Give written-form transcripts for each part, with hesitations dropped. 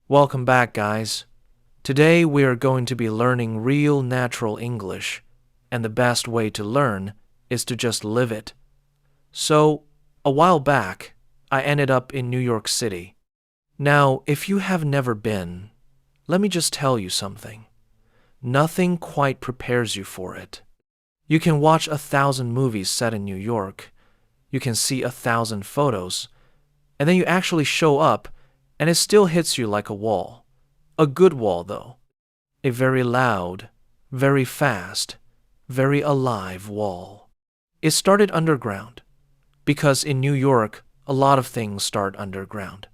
Welcome back, guys. Today we are going to be learning real natural English, and the best way to learn is to just live it. So, a while back, I ended up in New York City. Now, if you have never been, let me just tell you something. Nothing quite prepares you for it. You can watch 1,000 movies set in New York. You can see 1,000 photos, and then you actually show up, and it still hits you like a wall. A good wall, though. A very loud, very fast, very alive wall. It started underground, because in New York, a lot of things start underground.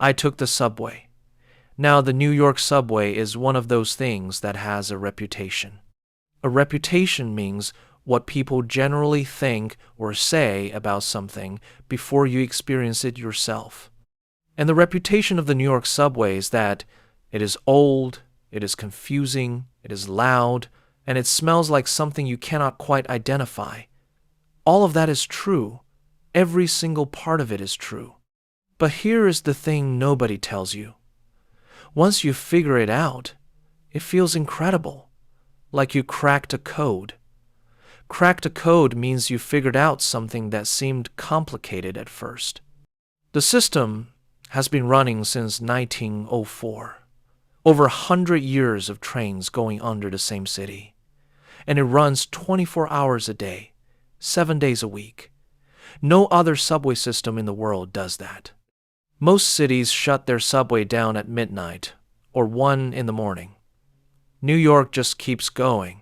I took the subway. Now, the New York subway is one of those things that has a reputation. A reputation means what people generally think or say about something before you experience it yourself. And the reputation of the New York subway is that it is old, it is confusing, it is loud, and it smells like something you cannot quite identify. All of that is true. Every single part of it is true. But here is the thing nobody tells you. Once you figure it out, it feels incredible, like you cracked a code. Cracked a code means you figured out something that seemed complicated at first. The system has been running since 1904. Over 100 years of trains going under the same city. And it runs 24 hours a day, 7 days a week. No other subway system in the world does that. Most cities shut their subway down at midnight or 1 in the morning. New York just keeps going.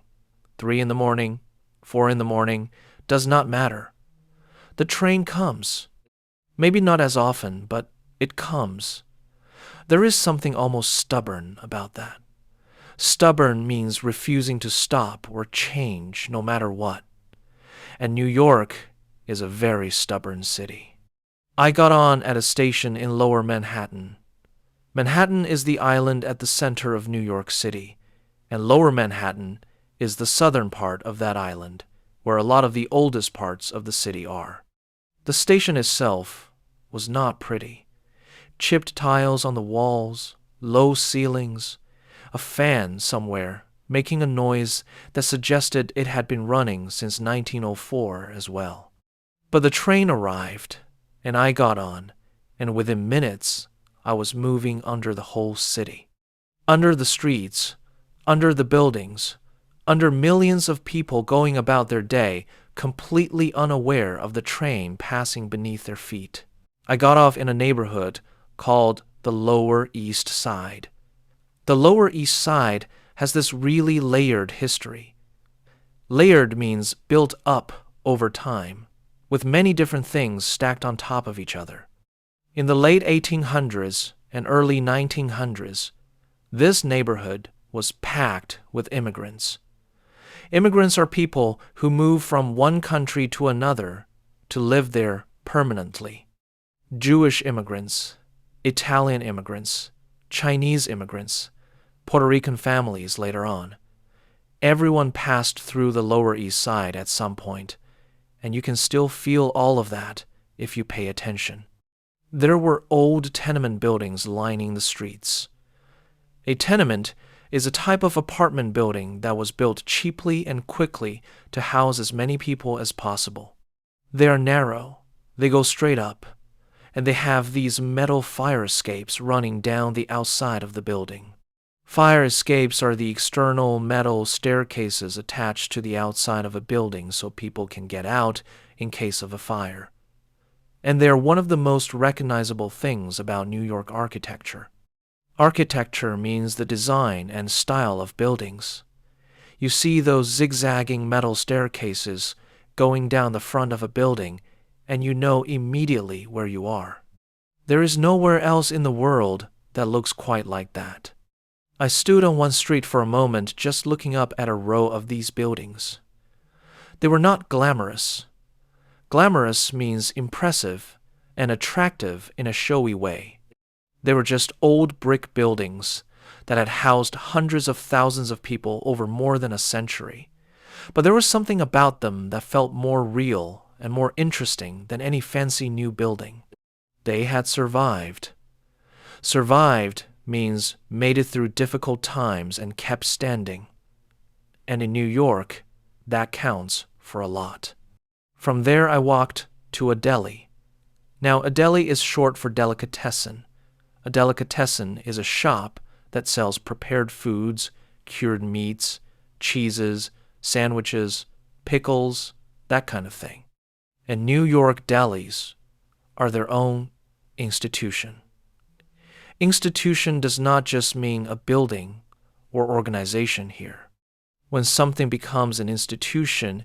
3 in the morning, 4 in the morning, does not matter. The train comes. Maybe not as often, but it comes. There is something almost stubborn about that. Stubborn means refusing to stop or change no matter what. And New York is a very stubborn city. I got on at a station in Lower Manhattan. Manhattan is the island at the center of New York City, and Lower Manhattan is the southern part of that island, where a lot of the oldest parts of the city are. The station itself was not pretty. Chipped tiles on the walls, low ceilings, a fan somewhere making a noise that suggested it had been running since 1904 as well. But the train arrived, and I got on, and within minutes, I was moving under the whole city. Under the streets, under the buildings, under millions of people going about their day, completely unaware of the train passing beneath their feet. I got off in a neighborhood called the Lower East Side. The Lower East Side has this really layered history. Layered means built up over time, with many different things stacked on top of each other. In the late 1800s and early 1900s, this neighborhood was packed with immigrants. Immigrants are people who move from one country to another to live there permanently. Jewish immigrants, Italian immigrants, Chinese immigrants, Puerto Rican families later on. Everyone passed through the Lower East Side at some point, and you can still feel all of that if you pay attention. There were old tenement buildings lining the streets. A tenement is a type of apartment building that was built cheaply and quickly to house as many people as possible. They are narrow, they go straight up, and they have these metal fire escapes running down the outside of the building. Fire escapes are the external metal staircases attached to the outside of a building so people can get out in case of a fire. And they are one of the most recognizable things about New York architecture. Architecture means the design and style of buildings. You see those zigzagging metal staircases going down the front of a building, and you know immediately where you are. There is nowhere else in the world that looks quite like that. I stood on one street for a moment just looking up at a row of these buildings. They were not glamorous. Glamorous means impressive and attractive in a showy way. They were just old brick buildings that had housed hundreds of thousands of people over more than a century. But there was something about them that felt more real and more interesting than any fancy new building. They had survived. Survived means made it through difficult times and kept standing. And in New York, that counts for a lot. From there, I walked to a deli. Now, a deli is short for delicatessen. A delicatessen is a shop that sells prepared foods, cured meats, cheeses, sandwiches, pickles, that kind of thing. And New York delis are their own institution. Institution does not just mean a building or organization here. When something becomes an institution,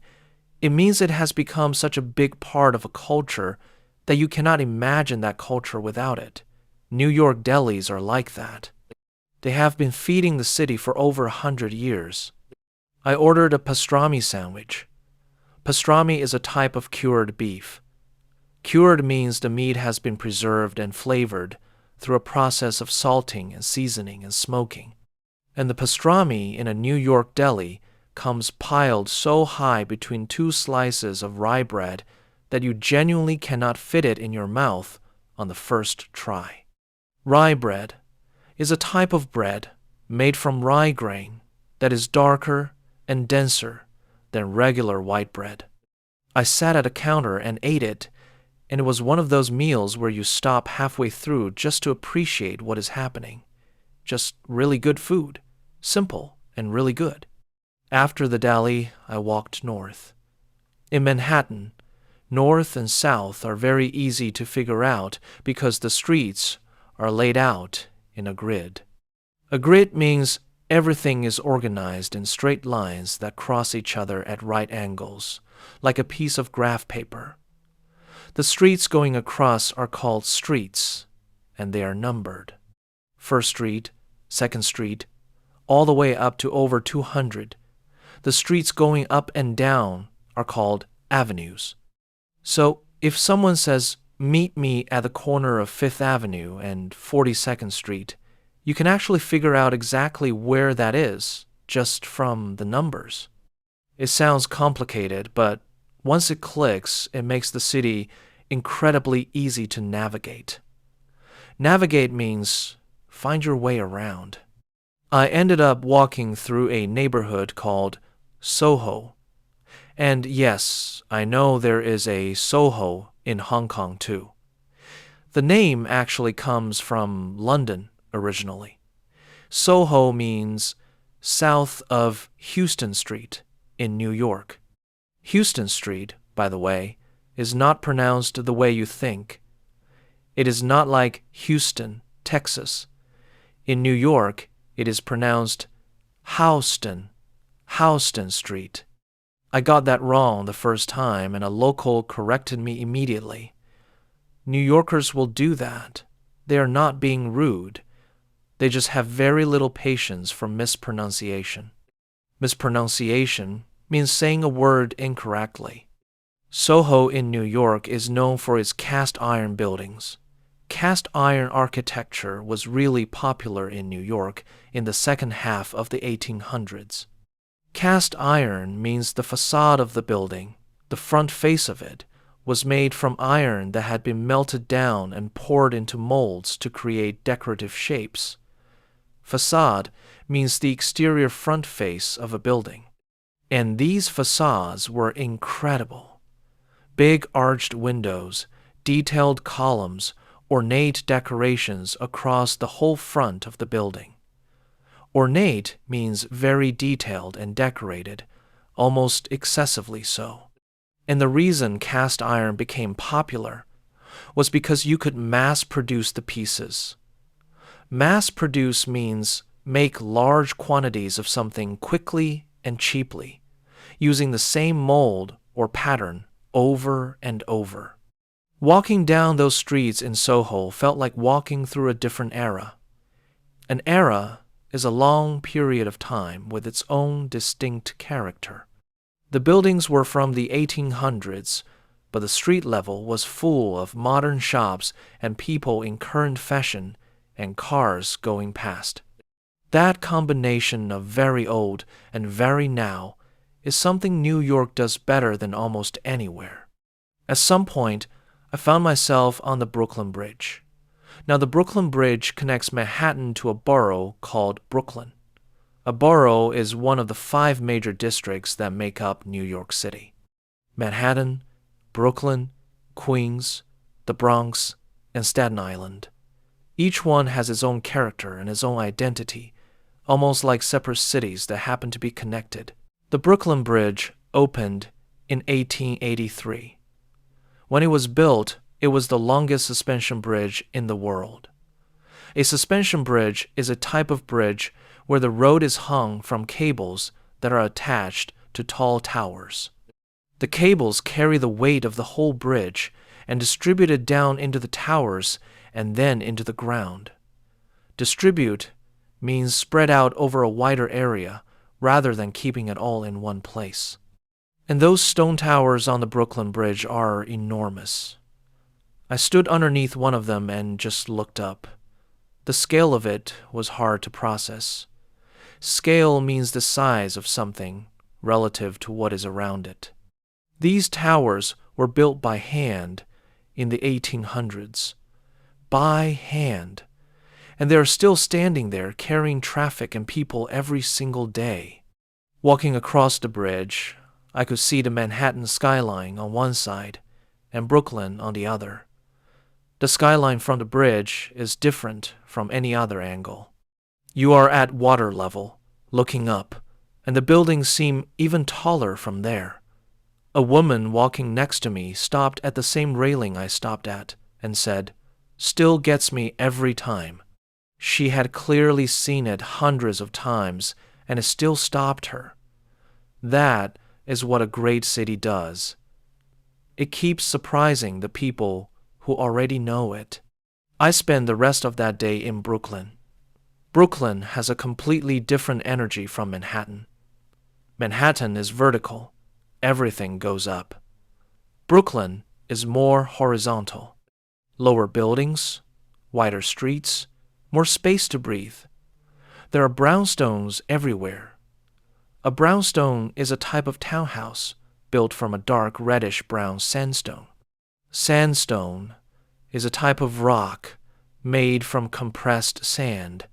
it means it has become such a big part of a culture that you cannot imagine that culture without it. New York delis are like that. They have been feeding the city for over 100 years. I ordered a pastrami sandwich. Pastrami is a type of cured beef. Cured means the meat has been preserved and flavored through a process of salting and seasoning and smoking. And the pastrami in a New York deli comes piled so high between two slices of rye bread that you genuinely cannot fit it in your mouth on the first try. Rye bread is a type of bread made from rye grain that is darker and denser than regular white bread. I sat at a counter and ate it, and it was one of those meals where you stop halfway through just to appreciate what is happening. Just really good food, simple and really good. After the deli, I walked north. In Manhattan, north and south are very easy to figure out because the streets are laid out in a grid. A grid means everything is organized in straight lines that cross each other at right angles, like a piece of graph paper. The streets going across are called streets, and they are numbered. First Street, Second Street, all the way up to over 200. The streets going up and down are called avenues. So if someone says, "Meet me at the corner of 5th Avenue and 42nd Street," you can actually figure out exactly where that is just from the numbers. It sounds complicated, but once it clicks, it makes the city incredibly easy to navigate. Navigate means find your way around. I ended up walking through a neighborhood called Soho. And yes, I know there is a Soho in Hong Kong too. The name actually comes from London originally. Soho means south of Houston Street in New York. Houston Street, by the way, is not pronounced the way you think. It is not like Houston, Texas. In New York, it is pronounced Houston Street. I got that wrong the first time, and a local corrected me immediately. New Yorkers will do that. They are not being rude. They just have very little patience for mispronunciation. Mispronunciation means saying a word incorrectly. Soho in New York is known for its cast iron buildings. Cast iron architecture was really popular in New York in the second half of the 1800s. Cast iron means the facade of the building, the front face of it, was made from iron that had been melted down and poured into molds to create decorative shapes. Facade means the exterior front face of a building. And these facades were incredible. Big arched windows, detailed columns, ornate decorations across the whole front of the building. Ornate means very detailed and decorated, almost excessively so. And the reason cast iron became popular was because you could mass produce the pieces. Mass produce means make large quantities of something quickly and cheaply, using the same mold or pattern over and over. Walking down those streets in Soho felt like walking through a different era. An era is a long period of time with its own distinct character. The buildings were from the 1800s, but the street level was full of modern shops and people in current fashion and cars going past. That combination of very old and very now is something New York does better than almost anywhere. At some point, I found myself on the Brooklyn Bridge. Now, the Brooklyn Bridge connects Manhattan to a borough called Brooklyn. A borough is one of the 5 major districts that make up New York City: Manhattan, Brooklyn, Queens, the Bronx, and Staten Island. Each one has its own character and its own identity, almost like separate cities that happen to be connected. The Brooklyn Bridge opened in 1883. When it was built, it was the longest suspension bridge in the world. A suspension bridge is a type of bridge where the road is hung from cables that are attached to tall towers. The cables carry the weight of the whole bridge and distribute it down into the towers and then into the ground. Distribute means spread out over a wider area rather than keeping it all in one place. And those stone towers on the Brooklyn Bridge are enormous. I stood underneath one of them and just looked up. The scale of it was hard to process. Scale means the size of something relative to what is around it. These towers were built by hand in the 1800s. By hand. And they are still standing there carrying traffic and people every single day. Walking across the bridge, I could see the Manhattan skyline on one side and Brooklyn on the other. The skyline from the bridge is different from any other angle. You are at water level, looking up, and the buildings seem even taller from there. A woman walking next to me stopped at the same railing I stopped at and said, "Still gets me every time." She had clearly seen it hundreds of times, and it still stopped her. That is what a great city does. It keeps surprising the people who already know it. I spent the rest of that day in Brooklyn. Brooklyn has a completely different energy from Manhattan. Manhattan is vertical. Everything goes up. Brooklyn is more horizontal. Lower buildings, wider streets, more space to breathe. There are brownstones everywhere. A brownstone is a type of townhouse built from a dark reddish-brown sandstone. Sandstone is a type of rock made from compressed sand,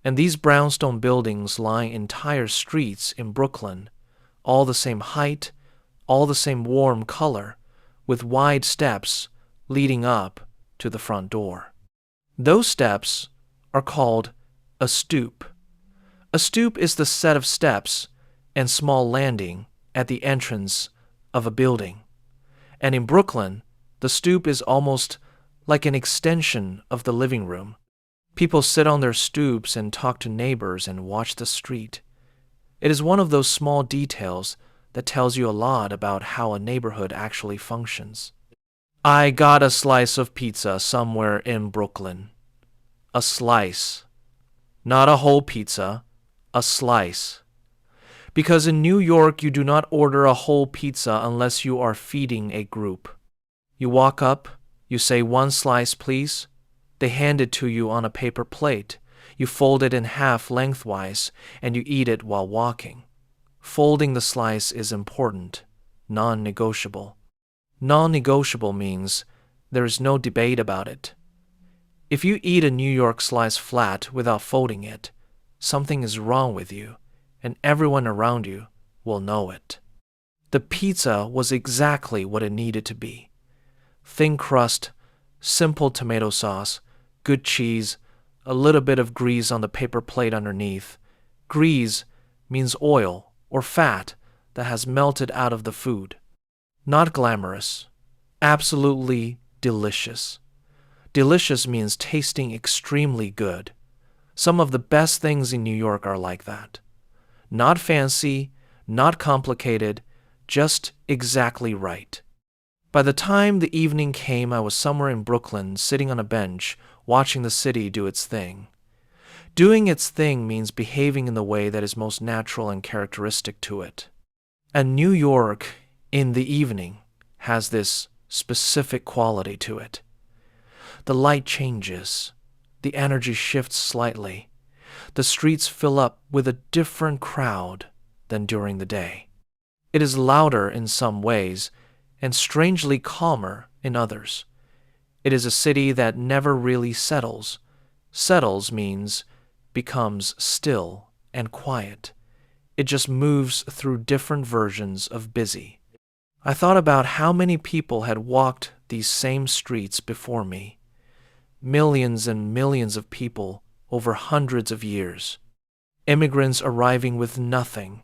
and these brownstone buildings line entire streets in Brooklyn, all the same height, all the same warm color, with wide steps leading up to the front door. Those steps are called a stoop. A stoop is the set of steps and small landing at the entrance of a building. And in Brooklyn, the stoop is almost like an extension of the living room. People sit on their stoops and talk to neighbors and watch the street. It is one of those small details that tells you a lot about how a neighborhood actually functions. I got a slice of pizza somewhere in Brooklyn. A slice. Not a whole pizza, a slice. Because in New York, you do not order a whole pizza unless you are feeding a group. You walk up, you say, "1 slice, please." They hand it to you on a paper plate. You fold it in half lengthwise, and you eat it while walking. Folding the slice is important, non-negotiable. Non-negotiable means there is no debate about it. If you eat a New York slice flat without folding it, something is wrong with you, and everyone around you will know it. The pizza was exactly what it needed to be. Thin crust, simple tomato sauce, good cheese, a little bit of grease on the paper plate underneath. Grease means oil or fat that has melted out of the food. Not glamorous, absolutely delicious. Delicious means tasting extremely good. Some of the best things in New York are like that. Not fancy, not complicated, just exactly right. By the time the evening came, I was somewhere in Brooklyn, sitting on a bench, watching the city do its thing. Doing its thing means behaving in the way that is most natural and characteristic to it. And New York, in the evening, has this specific quality to it. The light changes. The energy shifts slightly. The streets fill up with a different crowd than during the day. It is louder in some ways and strangely calmer in others. It is a city that never really settles. Settles means becomes still and quiet. It just moves through different versions of busy. I thought about how many people had walked these same streets before me. Millions and millions of people over hundreds of years. Immigrants arriving with nothing.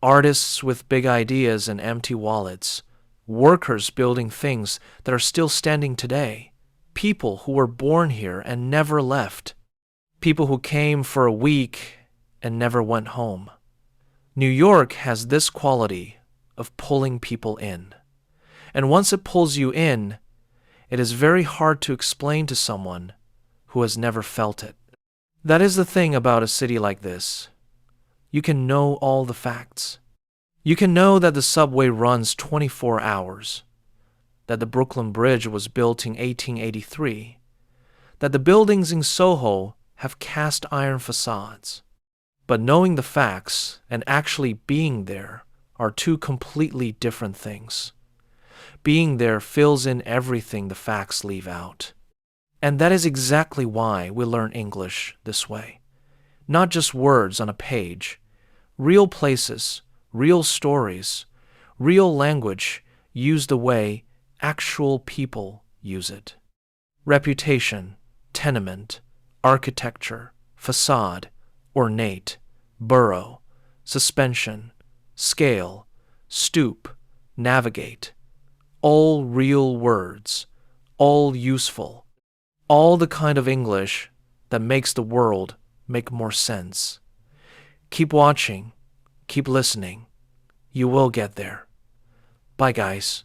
Artists with big ideas and empty wallets. Workers building things that are still standing today. People who were born here and never left. People who came for a week and never went home. New York has this quality of pulling people in. And once it pulls you in, it is very hard to explain to someone who has never felt it. That is the thing about a city like this. You can know all the facts. You can know that the subway runs 24 hours, that the Brooklyn Bridge was built in 1883, that the buildings in Soho have cast iron facades. But knowing the facts and actually being there are two completely different things. Being there fills in everything the facts leave out. And that is exactly why we learn English this way. Not just words on a page. Real places, real stories, real language used the way actual people use it. Reputation, tenement, architecture, facade, ornate, burrow, suspension, scale, stoop, navigate. All real words, all useful, all the kind of English that makes the world make more sense. Keep watching, keep listening. You will get there. Bye, guys.